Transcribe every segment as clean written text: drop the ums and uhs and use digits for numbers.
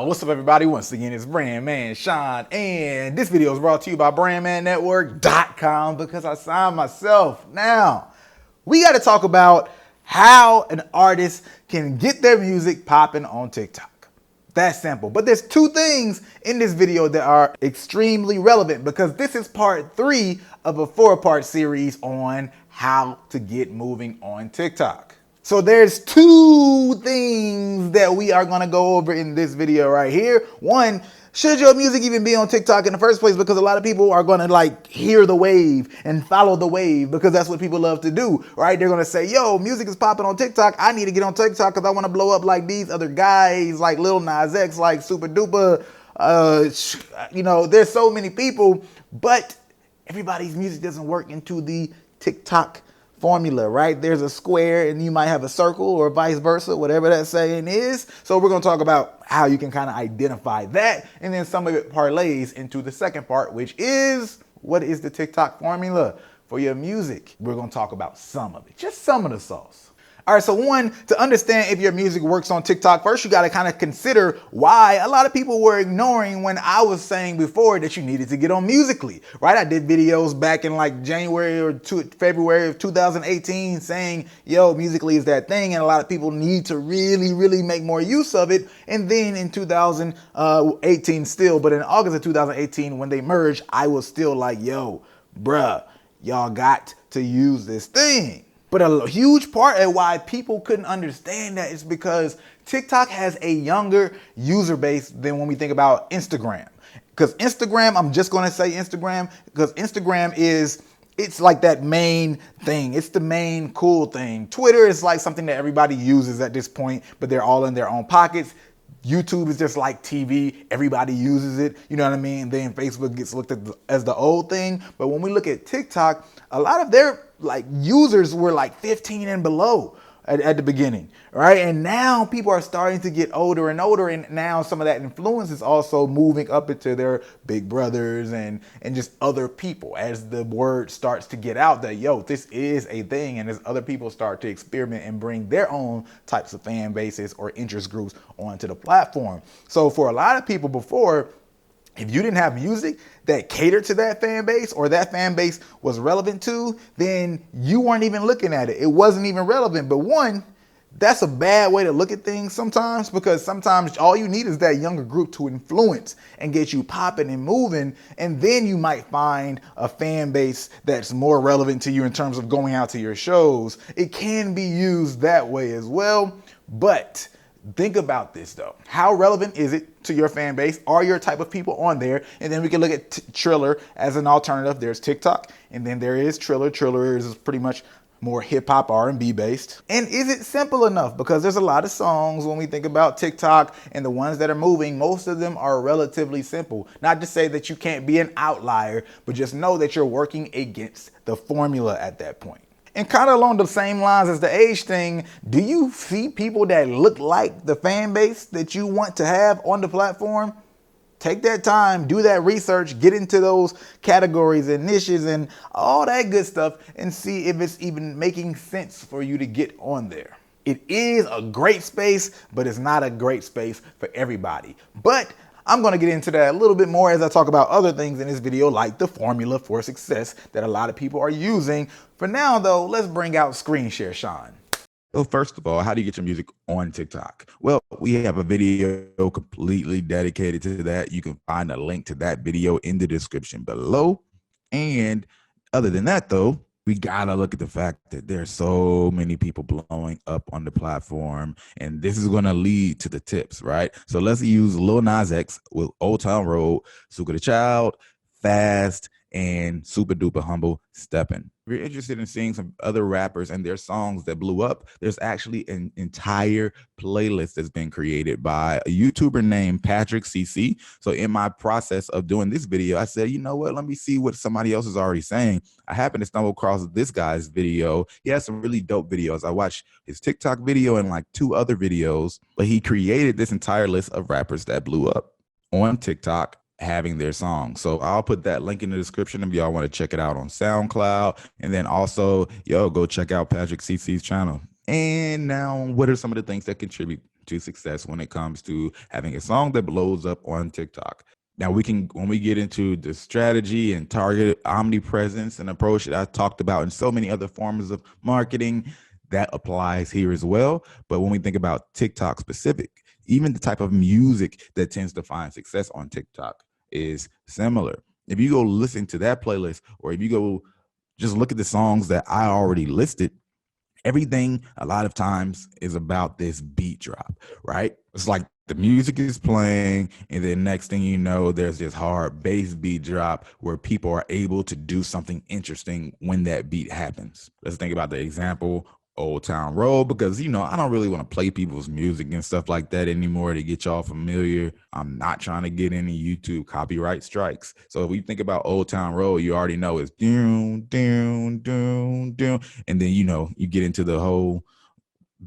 What's up, everybody? Once again, it's Brandman Sean, and this video is brought to you by BrandmanNetwork.com because I signed myself. Now, we got to talk about how an artist can get their music popping on TikTok. That's simple. But there's two things in this video that are extremely relevant because this is part 3 of a 4-part series on how to get moving on TikTok. So there's 2 things that we are going to go over in this video right here. One, should your music even be on TikTok in the first place? Because a lot of people are going to hear the wave and follow the wave because that's what people love to do, right? They're going to say, yo, music is popping on TikTok. I need to get on TikTok because I want to blow up like these other guys, like Lil Nas X, like Super Duper. There's so many people, but everybody's music doesn't work into the TikTok formula, right? There's a square and you might have a circle or vice versa, whatever that saying is. So we're going to talk about how you can kind of identify that. And then some of it parlays into the second part, which is what is the TikTok formula for your music? We're going to talk about some of it, just some of the sauce. All right, so one, to understand if your music works on TikTok, first you got to kind of consider why a lot of people were ignoring when I was saying before that you needed to get on Musical.ly, right? I did videos back in January or February of 2018 saying, yo, Musical.ly is that thing, and a lot of people need to really make more use of it. And then in 2018 still, but in August of 2018 when they merged, I was still like, yo, bruh, y'all got to use this thing. But a huge part of why people couldn't understand that is because TikTok has a younger user base than when we think about Instagram. Because Instagram, I'm just going to say Instagram, because Instagram it's like that main thing. It's the main cool thing. Twitter is like something that everybody uses at this point, but they're all in their own pockets. YouTube is just like TV. Everybody uses it. You know what I mean? And then Facebook gets looked at as the old thing. But when we look at TikTok, a lot of their users were 15 and below at the beginning, right? And now people are starting to get older and older, and now some of that influence is also moving up into their big brothers and just other people as the word starts to get out that, yo, this is a thing, and as other people start to experiment and bring their own types of fan bases or interest groups onto the platform. So for a lot of people before, if you didn't have music that catered to that fan base or that fan base was relevant to, then you weren't even looking at it. It wasn't even relevant. But one, that's a bad way to look at things sometimes, because sometimes all you need is that younger group to influence and get you popping and moving. And then you might find a fan base that's more relevant to you in terms of going out to your shows. It can be used that way as well. But think about this though. How relevant is it to your fan base? Are your type of people on there? And then we can look at Triller as an alternative. There's TikTok, and then there is Triller. Triller is pretty much more hip hop, R&B based. And is it simple enough? Because there's a lot of songs when we think about TikTok, and the ones that are moving, most of them are relatively simple. Not to say that you can't be an outlier, but just know that you're working against the formula at that point. And kind of along the same lines as the age thing, do you see people that look like the fan base that you want to have on the platform? Take that time, do that research, get into those categories and niches and all that good stuff and see if it's even making sense for you to get on there. It is a great space, but it's not a great space for everybody. But I'm going to get into that a little bit more as I talk about other things in this video, like the formula for success that a lot of people are using. For now, though, let's bring out Screen Share Sean. Well, first of all, how do you get your music on TikTok? Well, we have a video completely dedicated to that. You can find a link to that video in the description below. And other than that, though, we gotta look at the fact that there's so many people blowing up on the platform, and this is gonna lead to the tips, right? So let's use Lil Nas X with Old Town Road, Suka the Child, Fast, and Super Duper Humble Steppin'. If you're interested in seeing some other rappers and their songs that blew up, there's actually an entire playlist that's been created by a YouTuber named Patrick CC. So in my process of doing this video, I said, you know what, let me see what somebody else is already saying. I happened to stumble across this guy's video. He has some really dope videos. I watched his TikTok video and 2 other videos, but he created this entire list of rappers that blew up on TikTok having their song. So I'll put that link in the description if y'all want to check it out on SoundCloud. And then also, go check out Patrick CC's channel. And now, what are some of the things that contribute to success when it comes to having a song that blows up on TikTok? Now, when we get into the strategy and target omnipresence and approach that I talked about in so many other forms of marketing, that applies here as well. But when we think about TikTok specific, even the type of music that tends to find success on TikTok is similar. If you go listen to that playlist, or if you go just look at the songs that I already listed, everything a lot of times is about this beat drop, right? It's like the music is playing, and then next thing you know, there's this hard bass beat drop where people are able to do something interesting when that beat happens. Let's think about the example Old Town Road, because I don't really want to play people's music and stuff like that anymore to get y'all familiar. I'm not trying to get any YouTube copyright strikes. So if we think about Old Town Road, you already know it's doom, doom, doom, doom, and then you get into the whole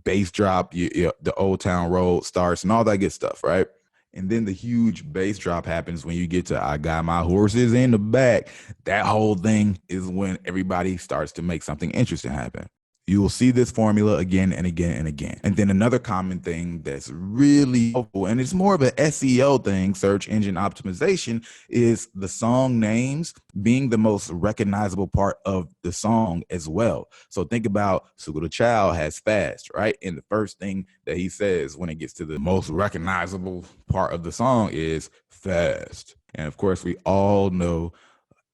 bass drop, the Old Town Road starts and all that good stuff, right? And then the huge bass drop happens when you get to I Got My Horses in the Back. That whole thing is when everybody starts to make something interesting happen. You will see this formula again and again and again. And then another common thing that's really helpful, and it's more of an SEO thing, search engine optimization, is the song names being the most recognizable part of the song as well. So think about Sugar the Child has Fast, right? And the first thing that he says when it gets to the most recognizable part of the song is Fast. And of course, we all know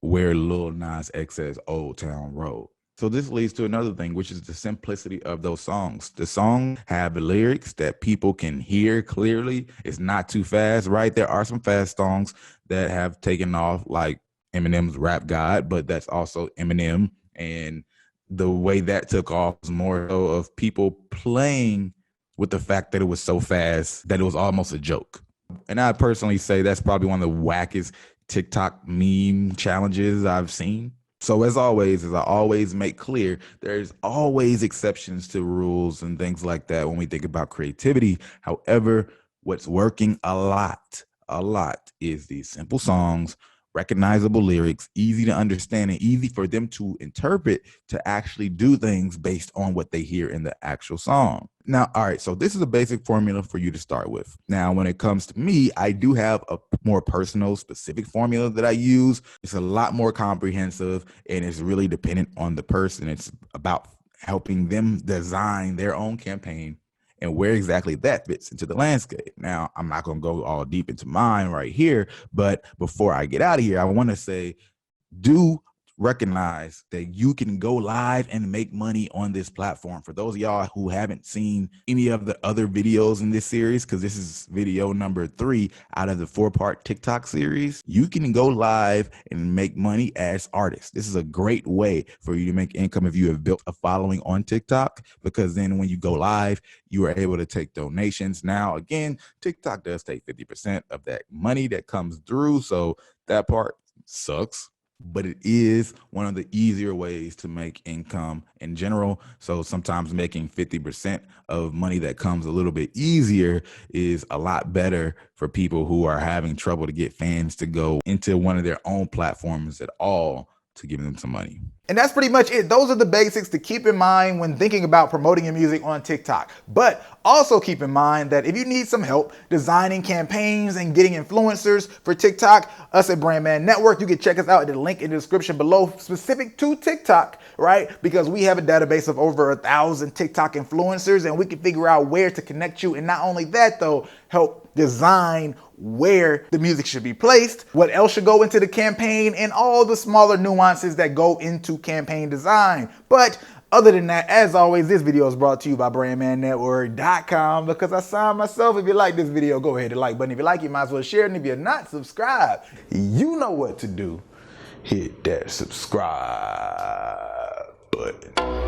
where Lil Nas X says Old Town Road. So this leads to another thing, which is the simplicity of those songs. The songs have lyrics that people can hear clearly. It's not too fast, right? There are some fast songs that have taken off, like Eminem's Rap God, but that's also Eminem. And the way that took off was more so of people playing with the fact that it was so fast that it was almost a joke. And I personally say that's probably one of the wackest TikTok meme challenges I've seen. So as always, as I always make clear, there's always exceptions to rules and things like that when we think about creativity. However, what's working a lot is these simple songs, recognizable lyrics, easy to understand and easy for them to interpret to actually do things based on what they hear in the actual song. Now, all right, so this is a basic formula for you to start with. Now, when it comes to me, I do have a more personal, specific formula that I use. It's a lot more comprehensive, and it's really dependent on the person. It's about helping them design their own campaign and where exactly that fits into the landscape. Now, I'm not going to go all deep into mine right here, but before I get out of here, I want to say, do recognize that you can go live and make money on this platform. For those of y'all who haven't seen any of the other videos in this series, because this is video number 3 out of the 4-part TikTok series, you can go live and make money as artists. This is a great way for you to make income if you have built a following on TikTok, because then when you go live, you are able to take donations. Now, again, TikTok does take 50% of that money that comes through, so that part sucks. But it is one of the easier ways to make income in general. So sometimes making 50% of money that comes a little bit easier is a lot better for people who are having trouble to get fans to go into one of their own platforms at all to give them some money. And that's pretty much it. Those are the basics to keep in mind when thinking about promoting your music on TikTok. But also keep in mind that if you need some help designing campaigns and getting influencers for TikTok, us at Brand Man Network, you can check us out at the link in the description below specific to TikTok, right? Because we have a database of over 1,000 TikTok influencers, and we can figure out where to connect you. And not only that, though, help design where the music should be placed, what else should go into the campaign, and all the smaller nuances that go into campaign design. But other than that, as always, this video is brought to you by BrandManNetwork.com, because I signed myself. If you like this video, go ahead and like button. If you like it, you might as well share it. And if you're not subscribed, you know what to do. Hit that subscribe button.